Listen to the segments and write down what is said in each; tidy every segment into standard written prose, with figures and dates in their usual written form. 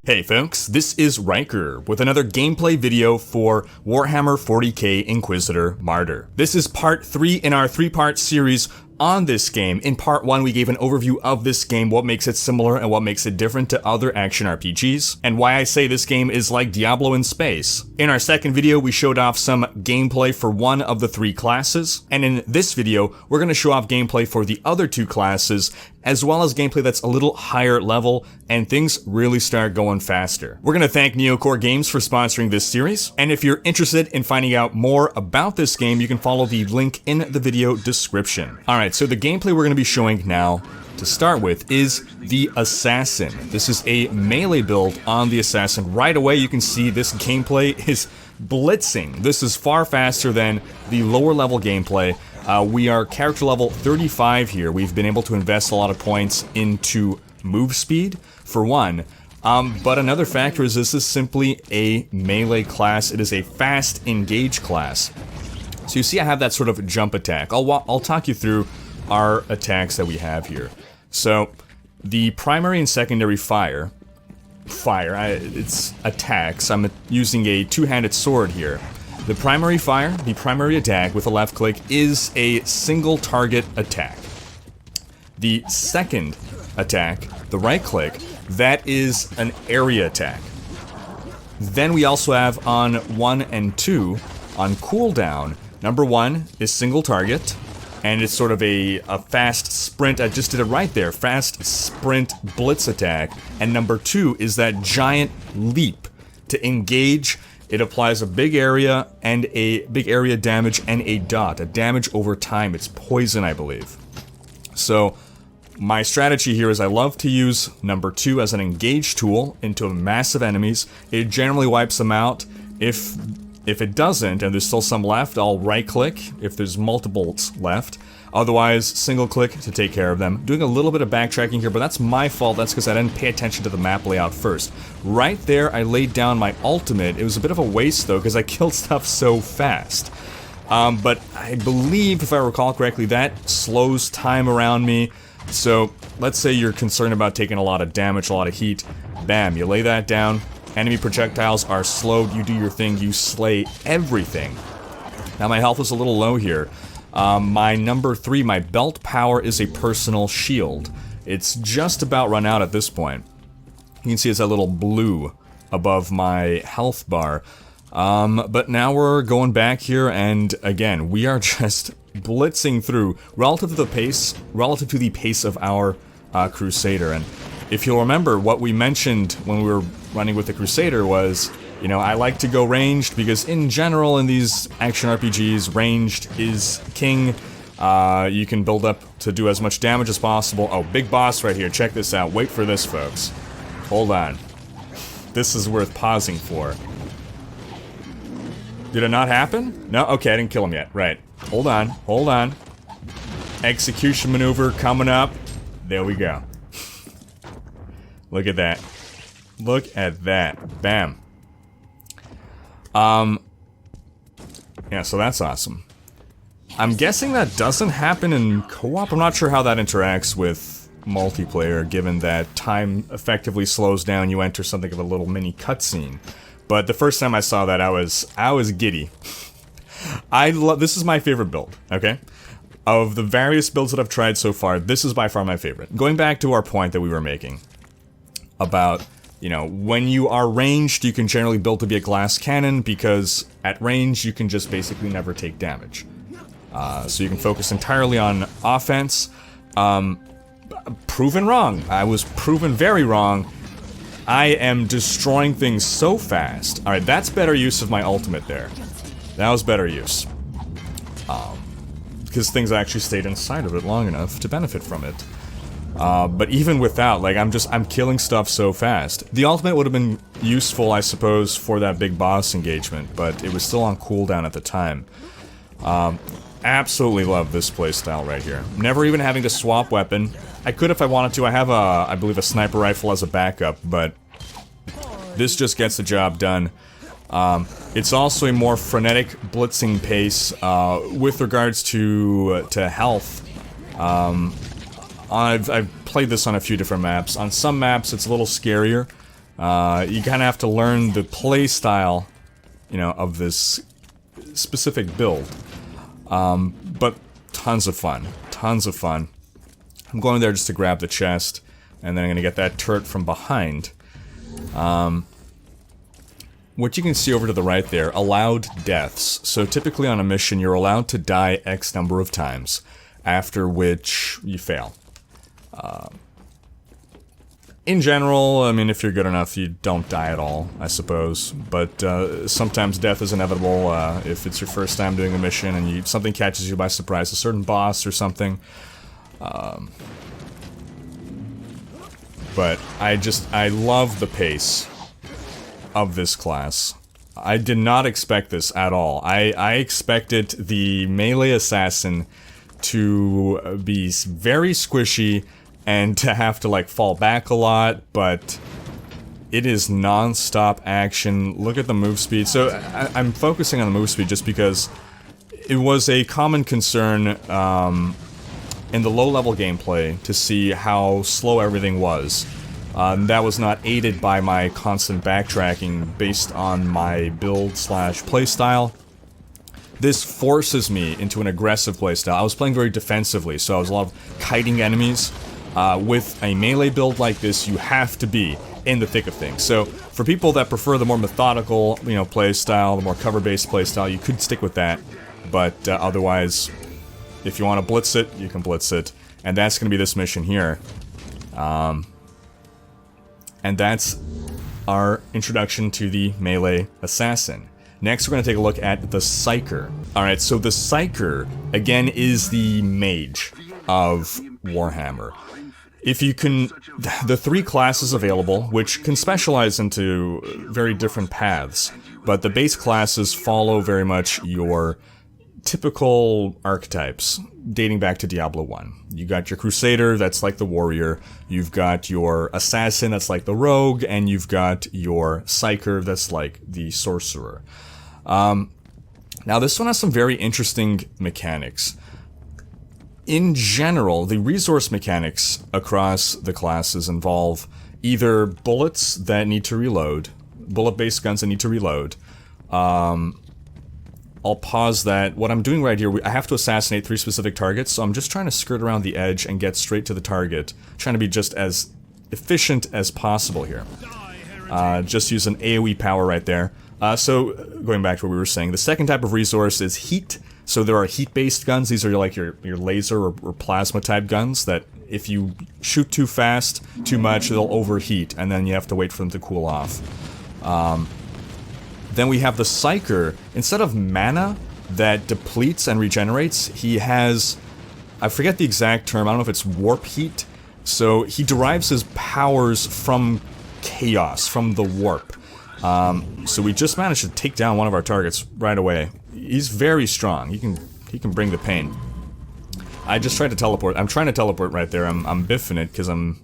Hey folks, this is Riker with another gameplay video for Warhammer 40k Inquisitor Martyr. This is part 3 in our 3-part series on this game. In part 1, we gave an overview of this game, what makes it similar and what makes it different to other action RPGs, and why I say this game is like Diablo in space. In our second video, we showed off some gameplay for one of the 3 classes, and in this video, we're going to show off gameplay for the other 2 classes, as well as gameplay that's a little higher level, and things really start going faster. We're going to thank Neocore Games for sponsoring this series, and if you're interested in finding out more about this game, you can follow the link in the video description. Alright, so the gameplay we're going to be showing now, to start with, is the Assassin. This is a melee build on the Assassin. Right away you can see this gameplay is blitzing. This is far faster than the lower level gameplay. We are character level 35 here. We've been able to invest a lot of points into move speed, for one. But another factor is this is simply a melee class. It is a fast engage class. So you see I have that sort of jump attack. I'll talk you through our attacks that we have here. So the primary and secondary it's attacks. I'm using a two-handed sword here. The primary fire, the primary attack with a left click, is a single target attack. The second attack, the right click, that is an area attack. Then we also have on 1 and 2, on cooldown, number 1 is single target, and it's sort of a fast sprint. I just did it right there, fast sprint blitz attack. And number 2 is that giant leap to engage. It applies a big area and a big area damage and a dot, a damage over time. It's poison, I believe. So my strategy here is I love to use number 2 as an engage tool into massive enemies. It generally wipes them out. If it doesn't, and there's still some left, I'll right-click if there's multiples left. Otherwise, single-click to take care of them. Doing a little bit of backtracking here, but that's my fault. That's because I didn't pay attention to the map layout first. Right there, I laid down my ultimate. It was a bit of a waste, though, because I killed stuff so fast. But I believe, if I recall correctly, that slows time around me. So, let's say you're concerned about taking a lot of damage, a lot of heat. Bam, you lay that down. Enemy projectiles are slowed, you do your thing, you slay everything. Now my health is a little low here. My number 3, my belt power, is a personal shield. It's just about run out at this point. You can see it's that little blue above my health bar. But now we're going back here, and again, we are just blitzing through relative to the pace of our Crusader. And if you'll remember, what we mentioned when we were running with the Crusader was, you know, I like to go ranged because in general in these action RPGs, ranged is king. You can build up to do as much damage as possible. Oh, big boss right here. Check this out. Wait for this, folks. Hold on. This is worth pausing for. Did it not happen? No? Okay, I didn't kill him yet. Right. Hold on. Hold on. Execution maneuver coming up. There we go. Look at that. Look at that. Bam. Yeah, so that's awesome. I'm guessing that doesn't happen in co-op. I'm not sure how that interacts with multiplayer, given that time effectively slows down. You enter something of a little mini cutscene. But the first time I saw that, I was giddy. This is my favorite build, okay? Of the various builds that I've tried so far, this is by far my favorite. Going back to our point that we were making about, you know, when you are ranged, you can generally build to be a glass cannon, because at range, you can just basically never take damage. So you can focus entirely on offense. Proven wrong. I was proven very wrong. I am destroying things so fast. Alright, that's better use of my ultimate there. That was better use. Because things actually stayed inside of it long enough to benefit from it. But even without, like, I'm killing stuff so fast. The ultimate would have been useful, I suppose, for that big boss engagement, but it was still on cooldown at the time. Absolutely love this playstyle right here. Never even having to swap weapon. I could if I wanted to. I have I believe a sniper rifle as a backup, but this just gets the job done. It's also a more frenetic blitzing pace with regards to health. I've played this on a few different maps. On some maps, it's a little scarier. You kind of have to learn the play style, of this specific build. But tons of fun. Tons of fun. I'm going there just to grab the chest, and then I'm going to get that turret from behind. What you can see over to the right there, allowed deaths. So typically on a mission, you're allowed to die X number of times, after which you fail. In general, I mean, if you're good enough, you don't die at all, I suppose. But sometimes death is inevitable if it's your first time doing a mission and something catches you by surprise, a certain boss or something. But I love the pace of this class. I did not expect this at all. I expected the melee assassin to be very squishy and to have to like fall back a lot, but it is non-stop action. Look at the move speed. So I'm focusing on the move speed just because it was a common concern in the low-level gameplay to see how slow everything was. That was not aided by my constant backtracking based on my build/playstyle. This forces me into an aggressive playstyle. I was playing very defensively, so I was a lot of kiting enemies. With a melee build like this, you have to be in the thick of things. So, for people that prefer the more methodical, playstyle, the more cover-based playstyle, you could stick with that. But otherwise, if you want to blitz it, you can blitz it. And that's going to be this mission here. And that's our introduction to the melee assassin. Next, we're going to take a look at the Psyker. Alright, so the Psyker, again, is the mage of Warhammer. If you can, the three classes available, which can specialize into very different paths, but the base classes follow very much your typical archetypes, dating back to Diablo 1. You got your Crusader, that's like the warrior, you've got your Assassin, that's like the rogue, and you've got your Psyker, that's like the sorcerer. Now this one has some very interesting mechanics. In general, the resource mechanics across the classes involve either bullets that need to reload, bullet-based guns that need to reload. I'll pause that. What I'm doing right here, I have to assassinate 3 specific targets, so I'm just trying to skirt around the edge and get straight to the target. Trying to be just as efficient as possible here. Just use an AoE power right there. So, going back to what we were saying, the second type of resource is heat. So there are heat-based guns. These are like your laser or plasma-type guns that if you shoot too fast, too much, they'll overheat, and then you have to wait for them to cool off. Then we have the Psyker. Instead of mana that depletes and regenerates, he has, I forget the exact term, I don't know if it's warp heat. So he derives his powers from chaos, from the warp. So we just managed to take down one of our targets right away. He's very strong. He can bring the pain. I just tried to teleport. I'm trying to teleport right there. I'm biffing it because I'm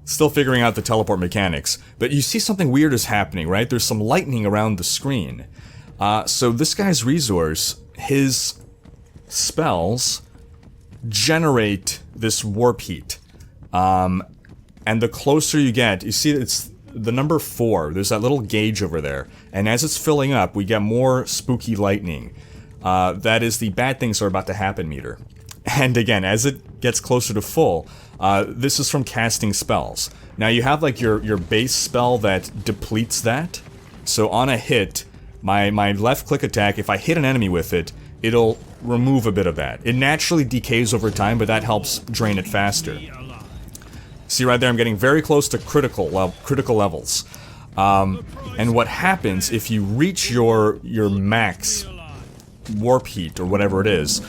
still figuring out the teleport mechanics. But you see something weird is happening, right? There's some lightning around the screen. So this guy's resource, his spells generate this warp heat. And the closer you get, you see it's the number 4, there's that little gauge over there, and as it's filling up, we get more spooky lightning. That is the bad things are about to happen meter. And again, as it gets closer to full, this is from casting spells. Now you have like your base spell that depletes that, so on a hit, my left click attack, if I hit an enemy with it, it'll remove a bit of that. It naturally decays over time, but that helps drain it faster. See right there, I'm getting very close to critical levels. And what happens if you reach your max warp heat, or whatever it is,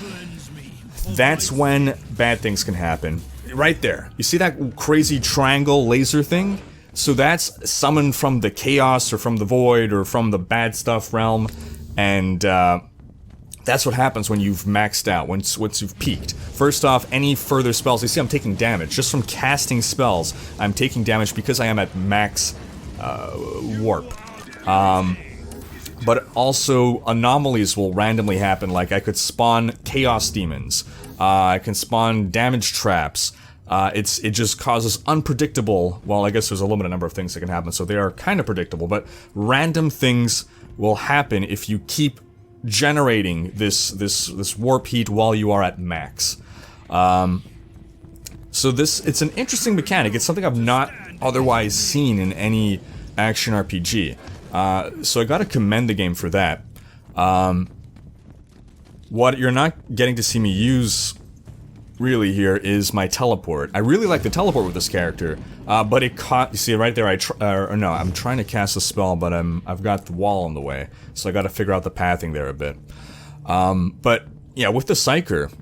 that's when bad things can happen. Right there. You see that crazy triangle laser thing? So that's summoned from the chaos, or from the void, or from the bad stuff realm, and that's what happens when you've maxed out, once you've peaked. First off, any further spells, you see I'm taking damage. Just from casting spells, I'm taking damage because I am at max warp. But also, anomalies will randomly happen, like I could spawn chaos demons, I can spawn damage traps, It just causes unpredictable, well, I guess there's a limited number of things that can happen, so they are kind of predictable, but random things will happen if you keep generating this warp heat while you are at max. So it's an interesting mechanic. It's something I've not otherwise seen in any action RPG. So I gotta commend the game for that. What you're not getting to see me use really here is my teleport. I really like the teleport with this character, but it caught. You see right there. No, I'm trying to cast a spell, but I've got the wall in the way, so I got to figure out the pathing there a bit. But yeah, with the Psyker,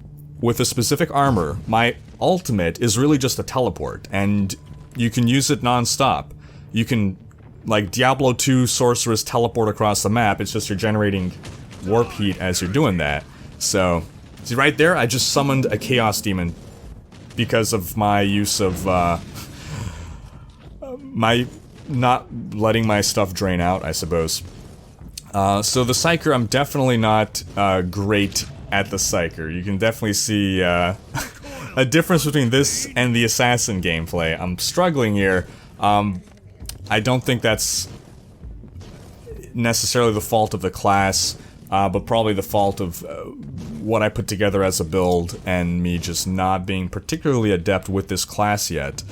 with a specific armor, my ultimate is really just a teleport, and you can use it non-stop. You can, like Diablo 2 Sorceress, teleport across the map. It's just you're generating warp heat as you're doing that. So. See, right there, I just summoned a Chaos Demon because of my use of, my not letting my stuff drain out, I suppose. So the Psyker, I'm definitely not, great at the Psyker. You can definitely see, a difference between this and the Assassin gameplay. I'm struggling here. I don't think that's necessarily the fault of the class, but probably the fault of what I put together as a build and me just not being particularly adept with this class yet.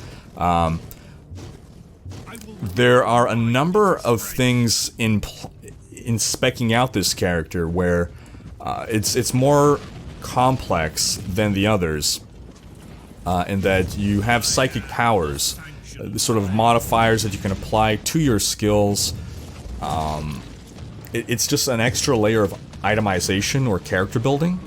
There are a number of things in speccing out this character where it's more complex than the others, in that you have psychic powers, sort of modifiers that you can apply to your skills. It's just an extra layer of itemization or character building.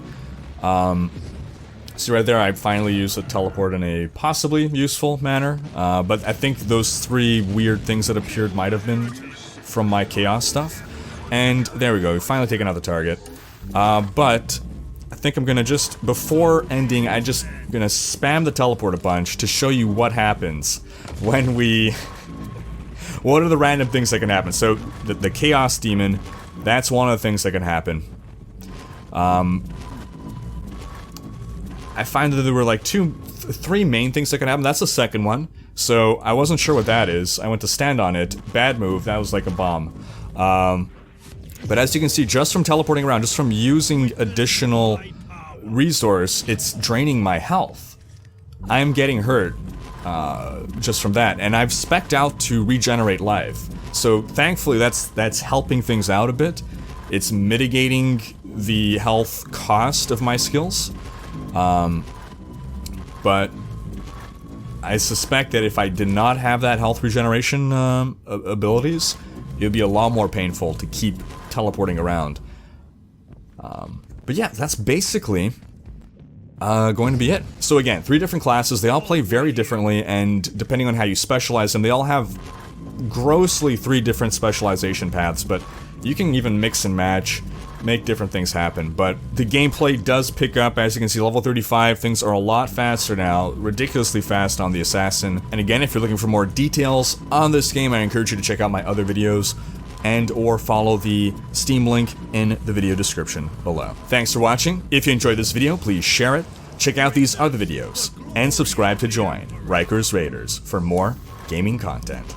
See right there, I finally used a teleport in a possibly useful manner, but I think those three weird things that appeared might have been from my chaos stuff. And there we go, we finally taken out the target. But I think I'm gonna just, before ending, I'm just gonna spam the teleport a bunch to show you what happens when we... What are the random things that can happen? So, the Chaos Demon, that's one of the things that can happen. I find that there were like three main things that can happen. That's the second one. So, I wasn't sure what that is. I went to stand on it. Bad move. That was like a bomb. But as you can see, just from teleporting around, just from using additional resource, it's draining my health. I'm getting hurt. Just from that, and I've specced out to regenerate life. So thankfully that's helping things out a bit. It's mitigating the health cost of my skills. But I suspect that if I did not have that health regeneration abilities, it would be a lot more painful to keep teleporting around. But yeah, that's basically going to be it. So again, 3 different classes, they all play very differently, and depending on how you specialize them, they all have grossly 3 different specialization paths, but you can even mix and match, make different things happen. But the gameplay does pick up. As you can see, level 35, things are a lot faster now, ridiculously fast on the Assassin. And again, if you're looking for more details on this game, I encourage you to check out my other videos and or follow the Steam link in the video description below. Thanks for watching. If you enjoyed this video, please share it, check out these other videos, and subscribe to join Rikers Raiders for more gaming content.